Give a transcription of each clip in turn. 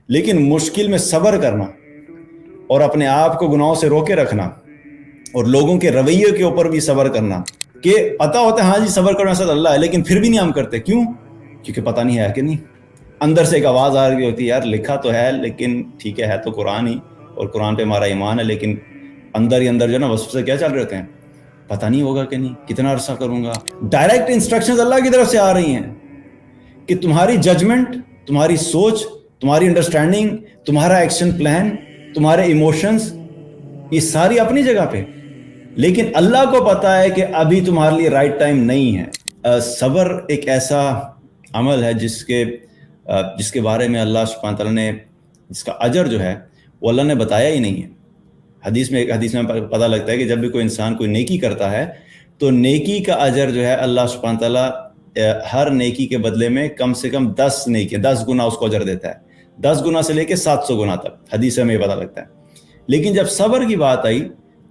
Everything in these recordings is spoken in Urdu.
لیکن مشکل میں صبر کرنا اور اپنے آپ کو گناہوں سے روکے رکھنا اور لوگوں کے رویے کے اوپر بھی صبر کرنا کہ پتہ ہوتا ہے ہاں جی صبر کرنا صد اللہ ہے، لیکن پھر بھی نہیں ہم کرتے. کیوں؟ کیونکہ پتہ نہیں ہے کہ نہیں. اندر سے ایک آواز آ رہی ہوتی ہے یار لکھا تو ہے لیکن ٹھیک ہے تو قرآن ہی اور قرآن پہ ہمارا ایمان ہے، لیکن اندر ہی اندر جو ہے نا وسوسے کیا چل رہے ہوتے ہیں، پتہ نہیں ہوگا کہ نہیں، کتنا عرصہ کروں گا. ڈائریکٹ انسٹرکشنز اللہ کی طرف سے آ رہی ہیں کہ تمہاری ججمنٹ، تمہاری سوچ، تمہاری انڈرسٹینڈنگ، تمہارا ایکشن پلان، تمہارے ایموشنز، یہ ساری اپنی جگہ پہ، لیکن اللہ کو پتا ہے کہ ابھی تمہارے لیے رائٹ ٹائم نہیں ہے. صبر ایک ایسا عمل ہے جس کے بارے میں اللہ سبحانہ تعالیٰ نے جس کا اجر جو ہے وہ اللہ نے بتایا ہی نہیں ہے. حدیث میں پتہ لگتا ہے کہ جب بھی کوئی انسان کوئی نیکی کرتا ہے تو نیکی کا اجر جو ہے اللہ سبحانہ تعالیٰ ہر نیکی کے بدلے میں کم سے کم 10 گنا اس کو اجر دیتا ہے، 10 گنا سے لے کے 700 گنا تک. حدیث سے ہمیں یہ پتہ لگتا ہے. لیکن جب صبر کی بات آئی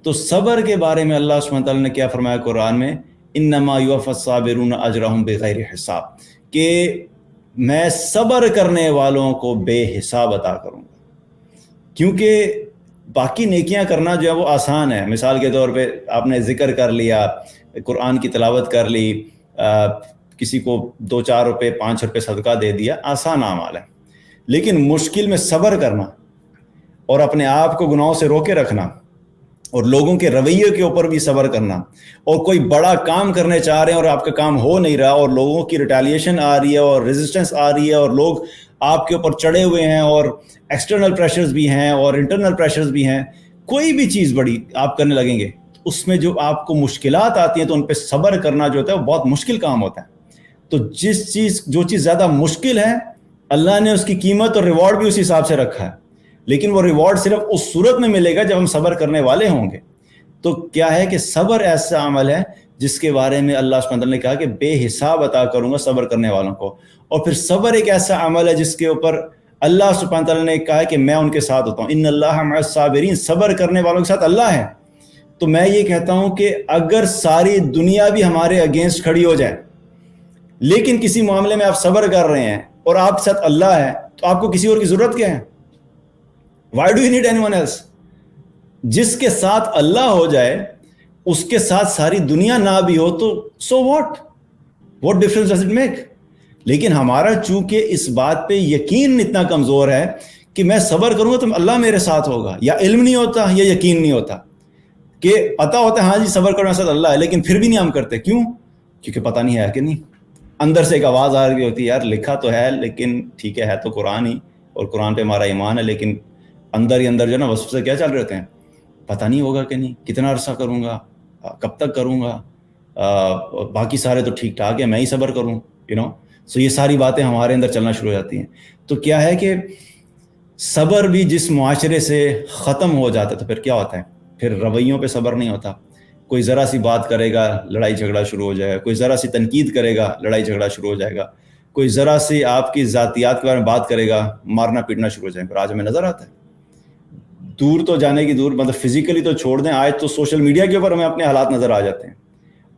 تو صبر کے بارے میں اللہ سبحانہ تعالیٰ نے کیا فرمایا قرآن میں، انما یوفی الصابرون اجرہم بغیر حساب، کہ میں صبر کرنے والوں کو بے حساب عطا کروں گا. کیونکہ باقی نیکیاں کرنا جو ہے وہ آسان ہے. مثال کے طور پہ آپ نے ذکر کر لیا، قرآن کی تلاوت کر لی، کسی کو 2-4 روپے 5 روپے صدقہ دے دیا، آسان اعمال ہے. لیکن مشکل میں صبر کرنا اور اپنے آپ کو گناہوں سے روکے رکھنا اور لوگوں کے رویے کے اوپر بھی صبر کرنا، اور کوئی بڑا کام کرنے چاہ رہے ہیں اور آپ کا کام ہو نہیں رہا اور لوگوں کی ریٹیلیشن آ رہی ہے اور ریزسٹنس آ رہی ہے اور لوگ آپ کے اوپر چڑھے ہوئے ہیں اور ایکسٹرنل پریشرز بھی ہیں اور انٹرنل پریشرز بھی ہیں، کوئی بھی چیز بڑی آپ کرنے لگیں گے اس میں جو آپ کو مشکلات آتی ہیں تو ان پہ صبر کرنا جو ہوتا ہے وہ بہت مشکل کام ہوتا ہے. تو جو چیز زیادہ مشکل ہے اللہ نے اس کی قیمت اور ریوارڈ بھی اسی حساب سے رکھا ہے، لیکن وہ ریوارڈ صرف اس صورت میں ملے گا جب ہم صبر کرنے والے ہوں گے. تو کیا ہے کہ صبر ایسا عمل ہے جس کے بارے میں اللہ سبحانہ تعالیٰ نے کہا کہ بے حساب عطا کروں گا صبر کرنے والوں کو. اور پھر صبر ایک ایسا عمل ہے جس کے اوپر اللہ سبحانہ تعالیٰ نے کہا کہ میں ان کے ساتھ ہوتا ہوں، ان اللہ مع الصابرین، صبر کرنے والوں کے ساتھ اللہ ہے. تو میں یہ کہتا ہوں کہ اگر ساری دنیا بھی ہمارے اگینسٹ کھڑی ہو جائے لیکن کسی معاملے میں آپ صبر کر رہے ہیں اور آپ کے ساتھ اللہ ہے تو آپ کو کسی اور کی ضرورت کیا ہے؟ Why do you need anyone else؟ جس کے ساتھ اللہ ہو جائے اس کے ساتھ ساری دنیا نہ بھی ہو تو so what difference does it make؟ لیکن ہمارا چونکہ اس بات پہ یقین اتنا کمزور ہے کہ میں صبر کروں گا تو اللہ میرے ساتھ ہوگا، یا علم نہیں ہوتا یا یقین نہیں ہوتا، کہ پتہ ہوتا ہے ہاں جی صبر کرنا صد اللہ ہے، لیکن پھر بھی نہیں ہم کرتے. کیوں؟ کیونکہ پتہ نہیں ہے کہ نہیں. اندر سے ایک آواز آ رہی ہوتی ہے یار لکھا تو ہے لیکن ٹھیک ہے تو قرآن ہی اور قرآن پہ ہمارا ایمان ہے، لیکن اندر ہی اندر جو ہے نا وسوسے کیا چل رہے ہوتے ہیں، پتہ نہیں ہوگا کہ نہیں، کتنا عرصہ کروں گا، کب تک کروں گا، باقی سارے تو ٹھیک ٹھاک ہے، میں ہی صبر کروں سو یہ ساری باتیں ہمارے اندر چلنا شروع ہو جاتی ہیں. تو کیا ہے کہ صبر بھی جس معاشرے سے ختم ہو جاتا ہے تو پھر کیا ہوتا ہے، پھر رویوں پہ صبر نہیں ہوتا. کوئی ذرا سی بات کرے گا لڑائی جھگڑا شروع ہو جائے گا، کوئی ذرا سی تنقید کرے گا لڑائی جھگڑا شروع ہو جائے گا، کوئی ذرا سی آپ کی ذاتیات کے بارے میں بات کرے گا مارنا پیٹنا شروع ہو جائے گا. پھر آج ہمیں نظر آتا ہے، دور تو جانے کی دور، مطلب فزیکلی تو چھوڑ دیں، آج تو سوشل میڈیا کے اوپر ہمیں اپنے حالات نظر آ جاتے ہیں.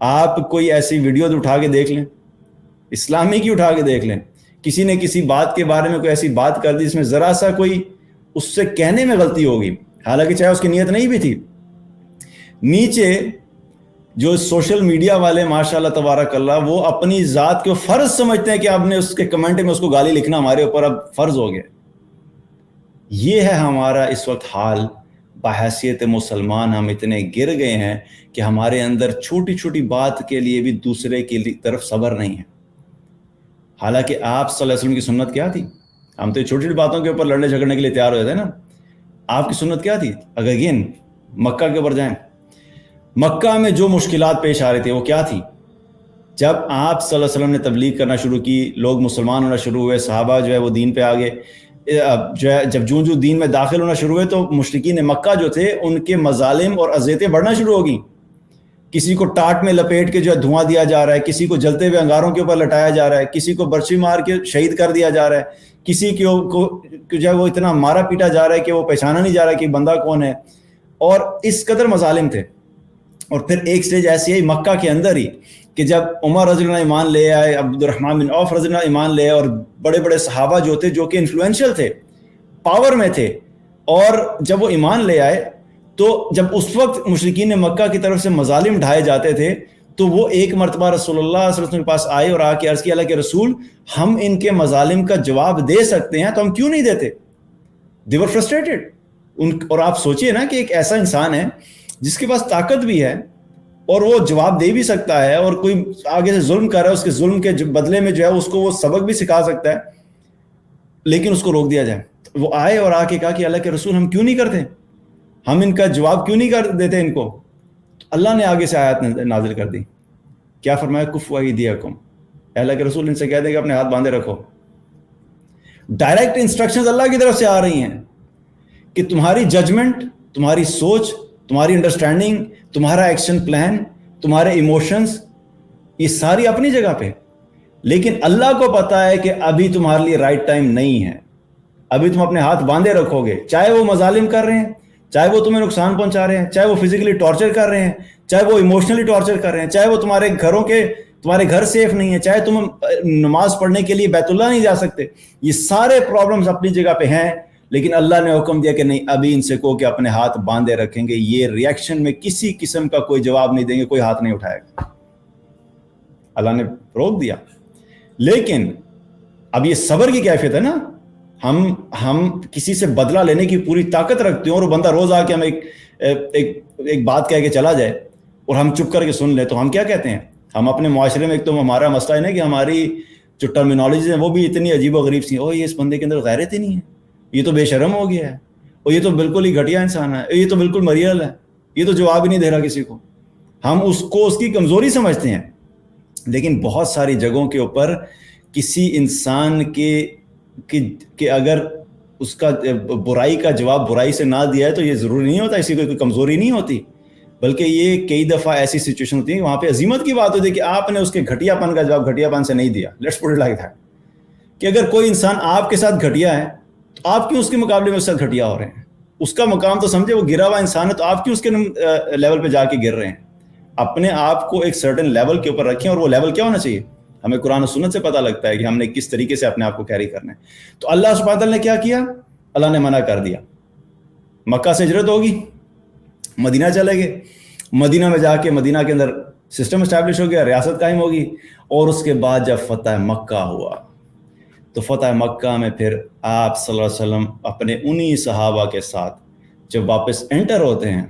آپ کوئی ایسی ویڈیوز اٹھا کے دیکھ لیں، اسلامی کی اٹھا کے دیکھ لیں، کسی نے کسی بات کے بارے میں کوئی ایسی بات کر دی جس میں ذرا سا کوئی اس سے کہنے میں غلطی ہوگی، حالانکہ چاہے اس کی نیت نہیں بھی تھی، نیچے جو سوشل میڈیا والے ماشاءاللہ تبارک اللہ وہ اپنی ذات کو فرض سمجھتے ہیں کہ آپ نے اس کے کمنٹ میں اس کو گالی لکھنا ہمارے اوپر اب فرض ہو گیا. یہ ہے ہمارا اس وقت حال. بحیثیت مسلمان ہم اتنے گر گئے ہیں کہ ہمارے اندر چھوٹی چھوٹی بات کے لیے بھی دوسرے کی طرف صبر نہیں ہے. حالانکہ آپ صلی اللہ علیہ وسلم کی سنت کیا تھی؟ ہم تو چھوٹی چھوٹی باتوں کے اوپر لڑنے جھگڑنے کے لیے تیار ہو جاتے ہیں نا. آپ کی سنت کیا تھی؟ اگر اگین مکہ کے اوپر جائیں، مکہ میں جو مشکلات پیش آ رہی تھی وہ کیا تھی؟ جب آپ صلی اللہ علیہ وسلم نے تبلیغ کرنا شروع کی، لوگ مسلمان ہونا شروع ہوئے، صحابہ جو ہے وہ دین پہ آگے، جو ہے جب جو دین میں داخل ہونا شروع ہوئے تو مشرکین مکہ جو تھے ان کے مظالم اور اذیتیں بڑھنا شروع ہو گئیں. کسی کو ٹاٹ میں لپیٹ کے جو ہے دھواں دیا جا رہا ہے، کسی کو جلتے ہوئے انگاروں کے اوپر لٹایا جا رہا ہے، کسی کو برچھی مار کے شہید کر دیا جا رہا ہے، کسی کو جو ہے وہ اتنا مارا پیٹا جا رہا ہے کہ وہ پہچانا نہیں جا رہا ہے کہ بندہ کون ہے. اور اس قدر مظالم تھے. اور پھر ایک سٹیج ایسی ہے مکہ کے اندر ہی کہ جب عمر رضی اللہ ایمان لے آئے، عبد الرحمن بن عوف رضی اللہ ایمان لے آئے، اور بڑے بڑے صحابہ جو تھے جو کہ انفلوئنشل تھے، پاور میں تھے، اور جب وہ ایمان لے آئے تو جب اس وقت مشرکین مکہ کی طرف سے مظالم ڈھائے جاتے تھے تو وہ ایک مرتبہ رسول اللہ صلی اللہ علیہ وسلم کے پاس آئے اور آ کے عرض کیا اللہ کے رسول ہم ان کے مظالم کا جواب دے سکتے ہیں تو ہم کیوں نہیں دیتے. they were frustrated. اور آپ سوچئے نا کہ ایک ایسا انسان ہے جس کے پاس طاقت بھی ہے اور وہ جواب دے بھی سکتا ہے، اور کوئی آگے سے ظلم کر رہا ہے، اس کے ظلم کے بدلے میں جو ہے اس کو وہ سبق بھی سکھا سکتا ہے، لیکن اس کو روک دیا جائے. وہ آئے اور آ کے کہا کہ اللہ کے رسول ہم کیوں نہیں کرتے، ہم ان کا جواب کیوں نہیں کر دیتے ان کو. اللہ نے آگے سے آیات نازل کر دی. کیا فرمایا؟ کفوا ایدیکم، اللہ کے رسول ان سے کہہ دیں کہ اپنے ہاتھ باندھے رکھو. ڈائریکٹ انسٹرکشنز اللہ کی طرف سے آ رہی ہیں کہ تمہاری ججمنٹ، تمہاری سوچ، تمہاری انڈرسٹینڈنگ، تمہارا ایکشن پلان، تمہارے ایموشنز، یہ ساری اپنی جگہ پہ، لیکن اللہ کو پتا ہے کہ ابھی تمہارے لیے رائٹ ٹائم نہیں ہے. ابھی تم اپنے ہاتھ باندھے رکھو گے، چاہے وہ مظالم کر رہے ہیں، چاہے وہ تمہیں نقصان پہنچا رہے ہیں، چاہے وہ فزیکلی ٹارچر کر رہے ہیں، چاہے وہ ایموشنلی ٹارچر کر رہے ہیں، چاہے وہ تمہارے گھر سیف نہیں ہے، چاہے تم نماز پڑھنے کے لیے بیت اللہ نہیں جا سکتے. یہ سارے پرابلمز اپنی جگہ پہ ہیں، لیکن اللہ نے حکم دیا کہ نہیں، ابھی ان سے کہو کہ اپنے ہاتھ باندھے رکھیں گے. یہ ریئیکشن میں کسی قسم کا کوئی جواب نہیں دیں گے، کوئی ہاتھ نہیں اٹھائے گا. اللہ نے روک دیا. لیکن اب یہ صبر کی کیفیت ہے نا، ہم کسی سے بدلہ لینے کی پوری طاقت رکھتے ہیں، اور وہ بندہ روز آ کے ہمیں ایک بات کہہ کے چلا جائے اور ہم چپ کر کے سن لیں تو ہم کیا کہتے ہیں؟ ہم اپنے معاشرے میں ایک تو ہمارا مسئلہ ہے نا کہ ہماری جو ٹرمینالوجیز ہیں وہ بھی اتنی عجیب و غریب سی ہیں. یہ اس بندے کے اندر غیرت ہی نہیں ہے، یہ تو بے شرم ہو گیا ہے، اور یہ تو بالکل ہی گھٹیا انسان ہے، یہ تو بالکل مریل ہے، یہ تو جواب ہی نہیں دے رہا کسی کو. ہم اس کو اس کی کمزوری سمجھتے ہیں. لیکن بہت ساری جگہوں کے اوپر کسی انسان کہ اگر اس کا برائی کا جواب برائی سے نہ دیا ہے تو یہ ضروری نہیں ہوتا اسی کو کوئی کمزوری نہیں ہوتی، بلکہ یہ کئی دفعہ ایسی سچویشن ہوتی ہے وہاں پہ عظمت کی بات ہوتی ہے کہ آپ نے اس کے گھٹیا پن کا جواب گھٹیا پن سے نہیں دیا. Let's put it like that, کہ اگر کوئی انسان آپ کے ساتھ گھٹیا ہے تو آپ کیوں اس کے مقابلے میں اس کے ساتھ گھٹیا ہو رہے ہیں؟ اس کا مقام تو سمجھے، وہ گرا ہوا انسان ہے، تو آپ کیوں اس کے لیول پہ جا کے گر رہے ہیں؟ اپنے آپ کو ایک سرٹن لیول کے اوپر رکھیں، اور وہ لیول کیا ہونا چاہیے؟ ہمیں قرآن و سنت سے پتہ لگتا ہے کہ ہم نے کس طریقے سے اپنے آپ کو کیری کرنا ہے. تو اللہ سبحانہ وتعالیٰ نے کیا کیا؟ اللہ نے منع کر دیا. مکہ سے ہجرت ہوگی، مدینہ چلے گئے، مدینہ میں جا کے مدینہ کے اندر سسٹم اسٹیبلش ہو گیا، ریاست قائم ہوگی. اور اس کے بعد جب فتح مکہ ہوا تو فتح مکہ میں پھر آپ صلی اللہ علیہ وسلم اپنے انہی صحابہ کے ساتھ جب واپس انٹر ہوتے ہیں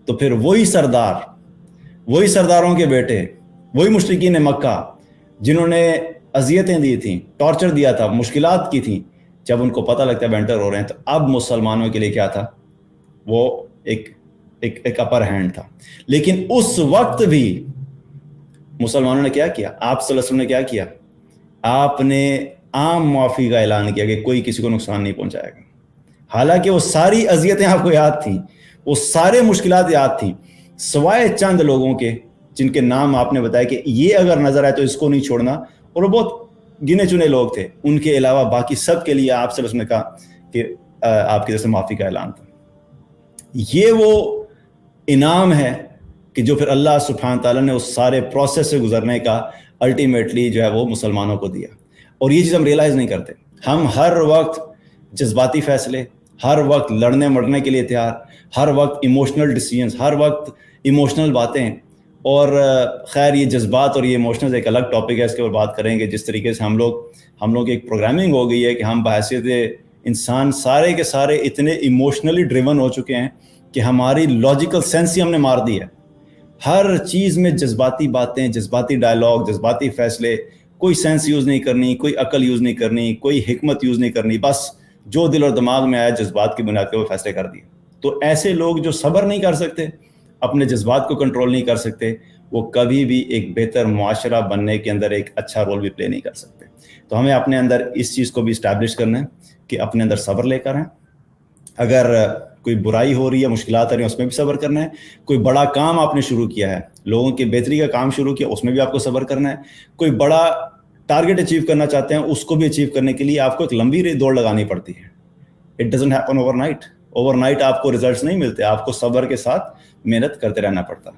تو پھر وہی سردار، وہی سرداروں کے بیٹے، وہی مشرکین مکہ جنہوں نے اذیتیں دی تھیں، ٹارچر دیا تھا، مشکلات کی تھیں، جب ان کو پتہ لگتا ہے انٹر ہو رہے ہیں تو اب مسلمانوں کے لیے کیا تھا؟ وہ ایک اپر ہینڈ تھا. لیکن اس وقت بھی مسلمانوں نے کیا کیا؟ آپ صلی اللہ علیہ وسلم نے کیا کیا؟ آپ نے عام معافی کا اعلان کیا کہ کوئی کسی کو نقصان نہیں پہنچائے گا. حالانکہ وہ ساری اذیتیں آپ کو یاد تھیں، وہ سارے مشکلات یاد تھیں، سوائے چند لوگوں کے جن کے نام آپ نے بتایا کہ یہ اگر نظر آئے تو اس کو نہیں چھوڑنا، اور وہ بہت گنے چنے لوگ تھے. ان کے علاوہ باقی سب کے لیے آپ صلی اللہ علیہ وسلم نے کہا کہ آپ کی طرف سے معافی کا اعلان تھا. یہ وہ انعام ہے کہ جو پھر اللہ سبحانہ تعالیٰ نے اس سارے پروسیس سے گزرنے کا الٹیمیٹلی جو ہے وہ مسلمانوں کو دیا. اور یہ چیز ہم ریئلائز نہیں کرتے. ہم ہر وقت جذباتی فیصلے، ہر وقت لڑنے مرنے کے لیے تیار، ہر وقت ایموشنل ڈیسیژنز، ہر وقت ایموشنل باتیں. اور خیر یہ جذبات اور یہ ایموشنز ایک الگ ٹاپک ہے، اس کے اوپر بات کریں گے. جس طریقے سے ہم لوگ کی ایک پروگرامنگ ہو گئی ہے کہ ہم بحیثیت انسان سارے کے سارے اتنے ایموشنلی ڈریون ہو چکے ہیں کہ ہماری لاجیکل سینس ہی ہم نے مار دی ہے. ہر چیز میں جذباتی باتیں، جذباتی ڈائلاگ، جذباتی فیصلے، کوئی سینس یوز نہیں کرنی، کوئی عقل یوز نہیں کرنی، کوئی حکمت یوز نہیں کرنی، بس جو دل اور دماغ میں آیا جذبات کی بنیاد پہ وہ فیصلے کر دیے. تو ایسے لوگ جو صبر نہیں کر سکتے، اپنے جذبات کو کنٹرول نہیں کر سکتے، وہ کبھی بھی ایک بہتر معاشرہ بننے کے اندر ایک اچھا رول بھی پلے نہیں کر سکتے. تو ہمیں اپنے اندر اس چیز کو بھی اسٹیبلش کرنا ہے کہ اپنے اندر صبر لے کر ہیں. اگر کوئی برائی ہو رہی ہے، مشکلات آ رہی ہیں، اس میں بھی صبر کرنا ہے. کوئی بڑا کام آپ نے شروع کیا ہے، لوگوں کی بہتری کا کام شروع کیا، اس میں بھی آپ کو صبر کرنا ہے. کوئی بڑا ٹارگٹ اچیو کرنا چاہتے ہیں، اس کو بھی اچیو کرنے کے لیے آپ کو ایک لمبی دوڑ لگانی پڑتی ہے. It doesn't happen over night. Over night آپ کو ریزلٹس نہیں ملتے، آپ کو صبر کے ساتھ محنت کرتے رہنا پڑتا ہے.